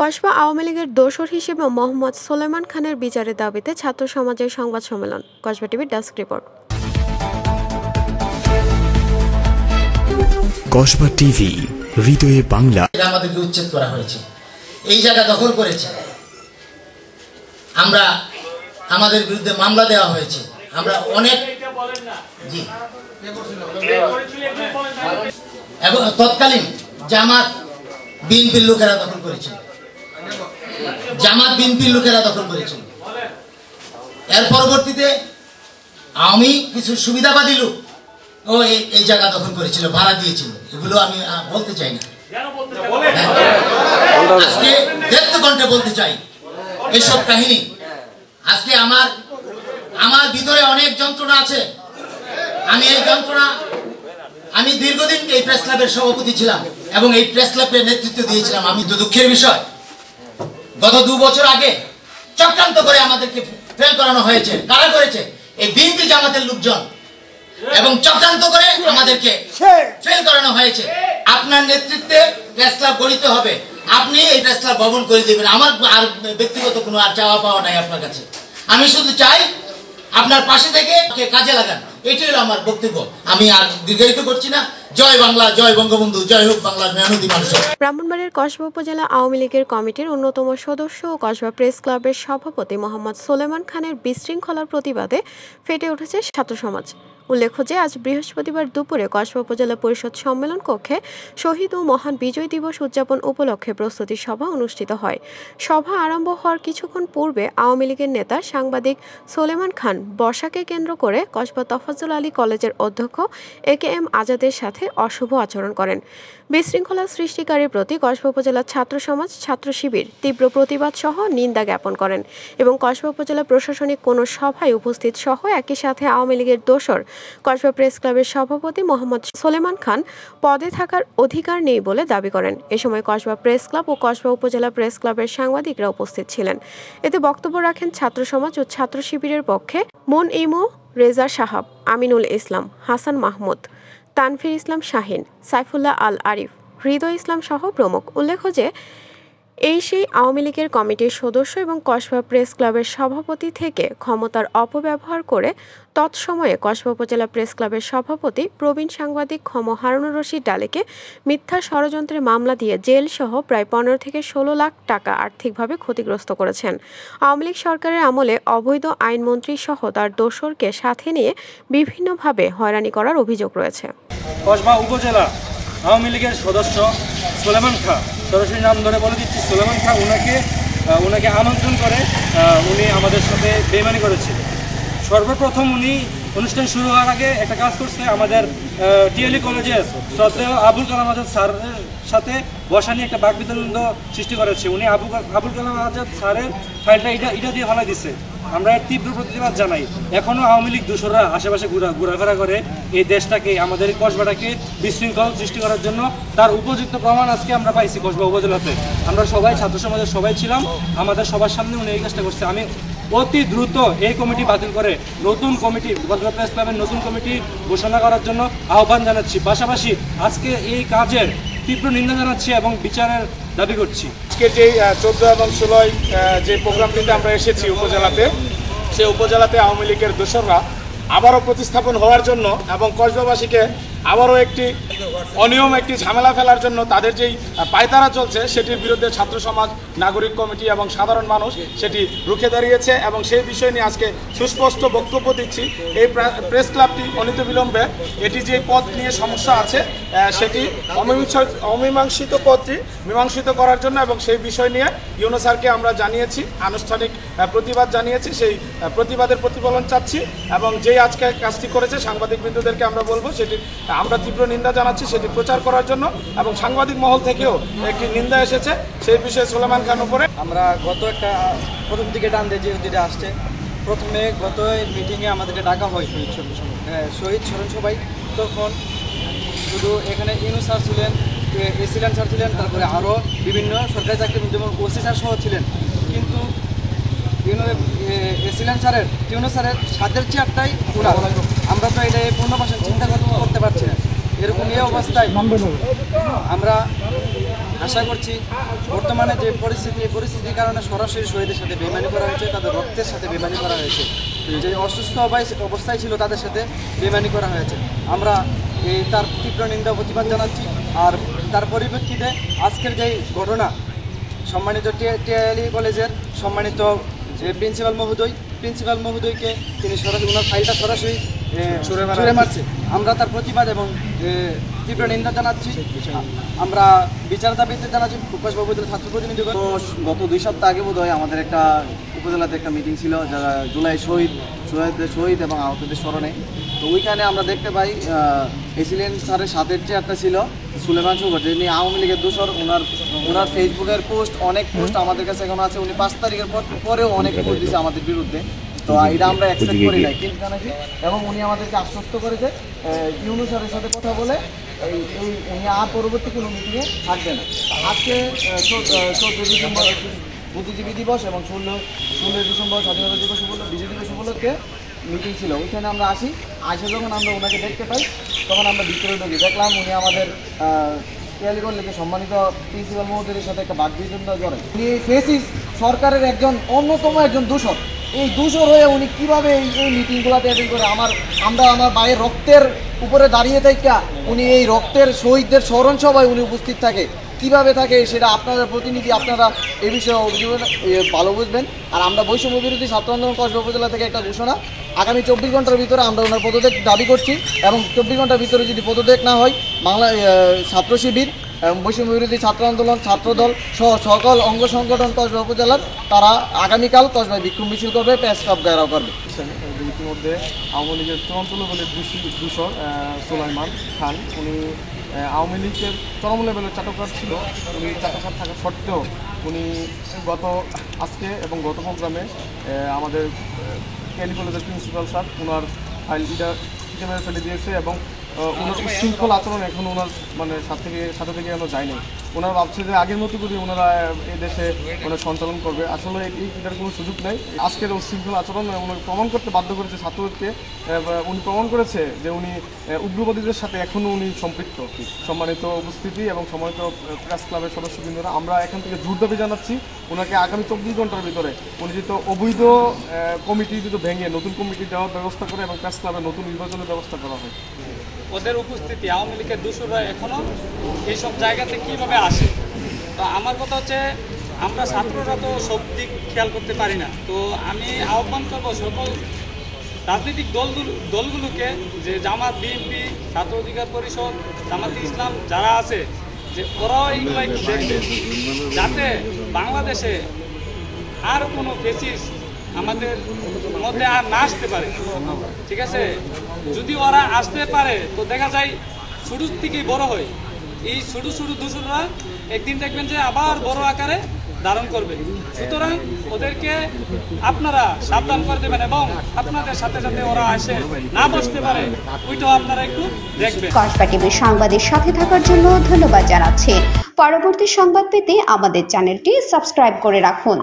কসবা আওয়ামী লীগের দোসর হিসেবে মোহাম্মদ সোলেমান খানের বিচারের দাবিতে ছাত্র সমাজের সংবাদ সম্মেলন। কসবা টিভির ডেস্ক রিপোর্ট। কসবা টিভি, হৃদয়ে বাংলা। আমাদেরকে উচ্ছেদ করা হয়েছে, এই জায়গা দখল করেছে, আমরা আমাদের বিরুদ্ধে মামলা দেওয়া হয়েছে, আমরা অনেক এবং তৎকালীন জামাত বিএনপির লোকেরা দখল করেছিল, এর পরবর্তীতে আমি কিছু সুবিধাবাদী লোক ও এই জায়গা দখল করেছিল, ভাড়া দিয়েছিল। এগুলো আমি বলতে চাই না, আজকে দেখতে কণ্ঠে বলতে চাই এসব কাহিনী। আজকে আমার ভিতরে অনেক যন্ত্রণা আছে। আমি দীর্ঘদিন এই প্রেস ক্লাবের সভাপতি ছিলাম এবং এই প্রেস ক্লাবের নেতৃত্ব দিয়েছিলাম। আমি তো দুঃখের বিষয়, গত 2 বছর আগে চক্রান্ত করে আমাদেরকে ফেল করানো হয়েছে। কারা করেছে? এই বিএনপি জামাতের লোকজন, এবং চক্রান্ত করে আমাদেরকে ফেল করানো হয়েছে। আপনার নেতৃত্বে প্রেস ক্লাব গড়িতে হবে, আপনি এই প্রেস ক্লাব ভবন করে দেবেন। আমার আর ব্যক্তিগত কোনো আর চাওয়া পাওয়া নাই আপনার কাছে। আমি শুধু চাই আপনার পাশে থেকে কাজে লাগান, এটাই হলো আমার বক্তব্য। আমি আর দীর্ঘায়িত করছি না। জয় বাংলা, জয় বঙ্গবন্ধু, জয় হোক বাংলার মেহনতি মানুষ। ব্রাহ্মণবাড়িয়ার কসবা উপজেলা আওয়ামী লীগের কমিটির অন্যতম সদস্য ও কসবা প্রেস ক্লাবের সভাপতি মোহাম্মদ সোলেমান খানের বিশৃঙ্খলার প্রতিবাদে ফেটে উঠেছে ছাত্র সমাজ। উল্লেখ্য যে আজ বৃহস্পতিবার দুপুরে কসবা উপজেলা পরিষদ সম্মেলন কক্ষে শহীদ ও মহান বিজয় দিবস উদযাপন উপলক্ষে প্রস্তুতি সভা অনুষ্ঠিত হয়। সভা আরম্ভ হওয়ার কিছুক্ষণ পূর্বে আওয়ামী লীগের নেতা সাংবাদিক সোলেমান খান বর্ষাকে কেন্দ্র করে কসবা তফাজ্জল আলী কলেজের অধ্যক্ষ AKM আজাদের সাথে অশুভ আচরণ করেন। বিশৃঙ্খলা সৃষ্টিকারীর প্রতি কসবা উপজেলা ছাত্র সমাজ, ছাত্র শিবির তীব্র প্রতিবাদ সহ নিন্দা জ্ঞাপন করেন এবং কসবা উপজেলা প্রশাসনিক কোনো সভায় উপস্থিত সহ একই সাথে আওয়ামী লীগের দোসর কসবা প্রেস ক্লাবের সভাপতি মোহাম্মদ সোলেমান খান পদে থাকার অধিকার নেই বলে দাবি করেন। এ সময় কসবা প্রেস ক্লাব ও কসবা উপজেলা প্রেস ক্লাবের সাংবাদিকরা উপস্থিত ছিলেন। এতে বক্তব্য রাখেন ছাত্র সমাজ ও ছাত্র শিবিরের পক্ষে ইমো রেজা সাহাব, আমিনুল ইসলাম, হাসান মাহমুদ, তানফির ইসলাম শাহিন, সাইফুল্লাহ আল আরিফ, হৃদয় ইসলাম সহ প্রমুখ। উল্লেখ্য যে সেই আওয়ামী লীগের কমিটির সদস্য এবং কসবা প্রেস ক্লাবের সভাপতি থেকে ক্ষমতার অপব্যবহার করে তৎসময়ে কসবা উপজেলা প্রেস ক্লাবের সভাপতি প্রবীণ সাংবাদিক হারুনুর রশিদ ডালেকে মিথ্যা ষড়যন্ত্রের মামলা দিয়ে জেল সহ প্রায় 15 থেকে 16 লাখ টাকা আর্থিকভাবে ক্ষতিগ্রস্ত করেছেন। আওয়ামী লীগ সরকারের আমলে অবৈধ আইনমন্ত্রী সহ তার দোসরকে সাথে নিয়ে বিভিন্নভাবে হয়রানি করার অভিযোগ রয়েছে। কসবা উপজেলা আওয়ামী লীগের সদস্য সোলেমান খান, সরাসরি নাম ধরে বলে দিচ্ছি, সোলেমান খান ওনাকে আমন্ত্রণ করে উনি আমাদের সাথে বেইমানি করেছিল। সর্বপ্রথম উনি অনুষ্ঠান শুরু হওয়ার আগে একটা কাজ করছে, আমাদের টিএলই কলেজের শ্রদ্ধেয় আবুল কালাম আজাদ স্যারের সাথে বসা নিয়ে একটা বাকবিতণ্ড সৃষ্টি করেছে। উনি আবুল কালাম আজাদ স্যারের ফাইলটা এটা দিয়ে ফেলা দিচ্ছে। আমরা এর তীব্র প্রতিবাদ জানাই। এখনও আওয়ামী লীগ দোসররা আশেপাশে ঘোরাফেরা করে এই দেশটাকে, আমাদের এই কসবাটাকে বিশৃঙ্খল সৃষ্টি করার জন্য। তার উপযুক্ত প্রমাণ আজকে আমরা পাইছি কসবা উপজেলাতে। আমরা সবাই ছাত্র সমাজের সবাই ছিলাম, আমাদের সবার সামনে উনি এই কাজটা করছে। আমি অতি দ্রুত এই কমিটি বাতিল করে নতুন কমিটি, কসবা প্রেস ক্লাবের নতুন কমিটি ঘোষণা করার জন্য আহ্বান জানাচ্ছি। পাশাপাশি আজকে এই কাজের তীব্র নিন্দা জানাচ্ছি এবং বিচারের দাবি করছি। আজকে যে 14 এবং 16 যে প্রোগ্রামটিতে আমরা এসেছি উপজেলাতে, সেই উপজেলাতে আওয়ামী লীগের দোসররা আবারও প্রতিস্থাপন হওয়ার জন্য এবং কসবাবাসীকে আবারও একটি অনিয়ম, একটি ঝামেলা ফেলার জন্য তাদের যেই পায়তারা চলছে, সেটির বিরুদ্ধে ছাত্র সমাজ, নাগরিক কমিটি এবং সাধারণ মানুষ সেটি রুখে দাঁড়িয়েছে। এবং সেই বিষয় নিয়ে আজকে সুস্পষ্ট বক্তব্য দিচ্ছি। এই প্রেস ক্লাবটি অনতিবিলম্বে এটি যে পদ নিয়ে সমস্যা আছে সেটি অমীমাংসিত পদটি মীমাংসিত করার জন্য, এবং সেই বিষয় নিয়ে ইউনো স্যারকে আমরা জানিয়েছি, আনুষ্ঠানিক প্রতিবাদ জানিয়েছি। সেই প্রতিবাদের প্রতিফলন চাচ্ছি এবং যেই আজকে কাজটি করেছে সাংবাদিক বৃন্দদেরকে আমরা বলবো সেটি আমরা তীব্র নিন্দা জানাচ্ছি, সেটি প্রচার করার জন্য। এবং সাংবাদিক মহল থেকেও একটি নিন্দা এসেছে সেই বিষয়ে সোলেমান খান উপরে। আমরা প্রথম দিকে টান দিয়ে যেটা আসছে, প্রথমে গত মিটিংয়ে আমাদেরকে ডাকা হয় শহীদ স্মরণ সভায়। তখন শুধু এখানে ইউনু স্যার ছিলেন, এসিলেন স্যার ছিলেন, তারপরে আরও বিভিন্ন সরকারি চাকরি যেমন ওসি স্যার সহ ছিলেন। কিন্তু এসিলেন স্যারের, ইউনু স্যারের সাথের চেয়ারটাই ওনার। আমরা তো এটা পূর্ণ ভাষা চিন্তা করতে পারছি না। এরকম এই অবস্থায় আমরা আশা করছি বর্তমানে যে পরিস্থিতি, এই পরিস্থিতির কারণে সরাসরি শহীদের সাথে বেইমানি করা হয়েছে, তাদের রক্তের সাথে বেইমানি করা হয়েছে, যে অসুস্থ অবস্থায় ছিল তাদের সাথে বেইমানি করা হয়েছে। আমরা তার তীব্র নিন্দা প্রতিবাদ জানাচ্ছি। আর তার পরিপ্রেক্ষিতে আজকের যে ঘটনা, সম্মানিত টিআইএলই কলেজের সম্মানিত যে প্রিন্সিপাল মহোদয়কে তিনি সরাসরি ওনার ফাইলটা সরাসরি ছুঁড়ে মারছে। আমরা তার প্রতিবাদ এবং তীব্র নিন্দা জানাচ্ছি। আমরা বিচার দাবিতে জানাচ্ছি। প্রকাশবাবু ছাত্র প্রতিনিধিগণ গত 2 সপ্তাহ আগে বোধহয় আমাদের একটা উপজেলাতে একটা মিটিং ছিল, যারা জুলাই শহীদ এবং আহতদের স্মরণে। তো ওইখানে আমরা দেখতে পাই এসিলেন্ট স্যারের সাথে যে একটা ছিল সুলেমান সুগর, যিনি আওয়ামী লীগের দোসর। ওনার ফেসবুকের পোস্ট, অনেক পোস্ট আমাদের কাছে এখন আছে। উনি 5 তারিখের পরেও অনেক পোস্ট দিয়েছে আমাদের বিরুদ্ধে। তো এটা আমরা অ্যাকসেপ্ট করি নাই কিন্তু নাকি, এবং উনি আমাদেরকে আশ্বস্ত করেছে ইউনূস স্যারের সাথে কথা বলে উনি আর পরবর্তী কোনো মিটিংয়ে থাকবে না। আজকে 14 ডিসেম্বর বুদ্ধিজীবী দিবস এবং 16 ডিসেম্বর স্বাধীনতা দিবস বিজয় দিবস উপলক্ষে মিটিং ছিল। ওইখানে আমরা আসে যখন আমরা ওনাকে দেখতে পাই, তখন আমরা ভিতরে ঢুকি, দেখলাম উনি আমাদের টিআইএলই কলেজের সম্মানিত প্রিন্সিপাল মহোদয়ের সাথে একটা বাকবিতণ্ডা করে। উনি ফেসিস সরকারের অন্যতম একজন দূষক। এই দূষর হয়ে উনি কীভাবে এই মিটিংগুলোতে অ্যাটেন্ড করে, আমরা আমার ভাইয়ের রক্তের উপরে দাঁড়িয়ে থাকা উনি এই রক্তের শহীদদের স্মরণ সভায় উনি উপস্থিত থাকে, কিভাবে থাকে সেটা আপনাদের প্রতিনিধি, আপনারা এই বিষয়ে ভালো বুঝবেন। আর আমরা বৈষম্য বিরোধী ছাত্র আন্দোলন কসবা উপজেলা থেকে একটা ঘোষণা, আগামী 24 ঘন্টার ভিতরে আমরা ওনার পদত্যাগ দাবি করছি, এবং 24 ঘন্টার ভিতরে যদি পদত্যাগ না হয়, বাংলা ছাত্র শিবির, বৈষম্য বিরোধী ছাত্র আন্দোলন, ছাত্রদল সহ সকল অঙ্গ সংগঠন কসবা উপজেলার তারা আগামীকাল কসবায় বিক্ষোভ মিছিল করবে, প্রেস ক্লাব ঘেরাও করবে। ইতিমধ্যে আওয়ামী লীগের চূড়ান্ত লেভেলের দূষর সুলাইমান খান, উনি আওয়ামী লীগের চরম লেভেলের চাটকার ছিল। উনি চাটকার থাকা সত্ত্বেও উনি আজকে এবং গত প্রোগ্রামে আমাদের টিআইএলই কলেজের প্রিন্সিপাল স্যার ওনার ফাইলটা মেরে ফেলে দিয়েছে, এবং ওনার উশৃঙ্খল আচরণ এখন ওনার সাথে থেকে এখনো যায়নি। ওনারা ভাবছে যে আগের মতো করে ওনারা এই দেশে সঞ্চালন করবে, আসলে এটার কোনো সুযোগ নেই। আজকের উশৃঙ্খল আচরণ ওনাকে প্রমাণ করতে বাধ্য করেছে ছাত্রদেরকে। উনি প্রমাণ করেছে যে উনি উগ্রবাদীদের সাথে এখনও উনি সম্পৃক্ত। সম্মানিত উপস্থিতি এবং সম্মানিত প্রেস ক্লাবের সদস্যবৃন্দরা, আমরা এখান থেকে জোর দাবি জানাচ্ছি ওনাকে আগামী 24 ঘন্টার ভিতরে উনি যেহেতু অবৈধ কমিটি ভেঙে নতুন কমিটি দেওয়ার ব্যবস্থা করে এবং প্রেস ক্লাবের নতুন নির্বাচনের ব্যবস্থা করা হয়। ওদের উপস্থিতি, আওয়ামী লীগের দূষররা এখনও এইসব জায়গাতে কীভাবে আসে। তো আমার কথা হচ্ছে, আমরা ছাত্ররা তো সব দিক খেয়াল করতে পারি না। তো আমি আহ্বান করবো সকল রাজনৈতিক দলগুলোকে, যে জামাত, বিএনপি, ছাত্র অধিকার পরিষদ, জামাতে ইসলাম যারা আছে, যে ওরাও এইগুলো একটু দেখবে, যাতে বাংলাদেশে আর কোনো ফেসিস আমাদের মধ্যে আর না আসতে পারে। ঠিক আছে, যদি ওরা আসতে পারে তো দেখা যায় ছোটো থেকেই বড় হয়। এই ছোটো দূষণরা একদিন দেখবেন যে আবার বড় আকারে ধারণ করবে। সুতরাং ওদেরকে আপনারা সাবধান করে দেবেন, এবং আপনাদের সাথে সাথে ওরা আসে না বসতে পারে, ওইটাও আপনারা একটু দেখবেন। কসবা টিভির সংবাদের সাথে থাকার জন্য ধন্যবাদ জানাচ্ছি। পরবর্তী সংবাদ পেতে আমাদের চ্যানেলটি সাবস্ক্রাইব করে রাখুন।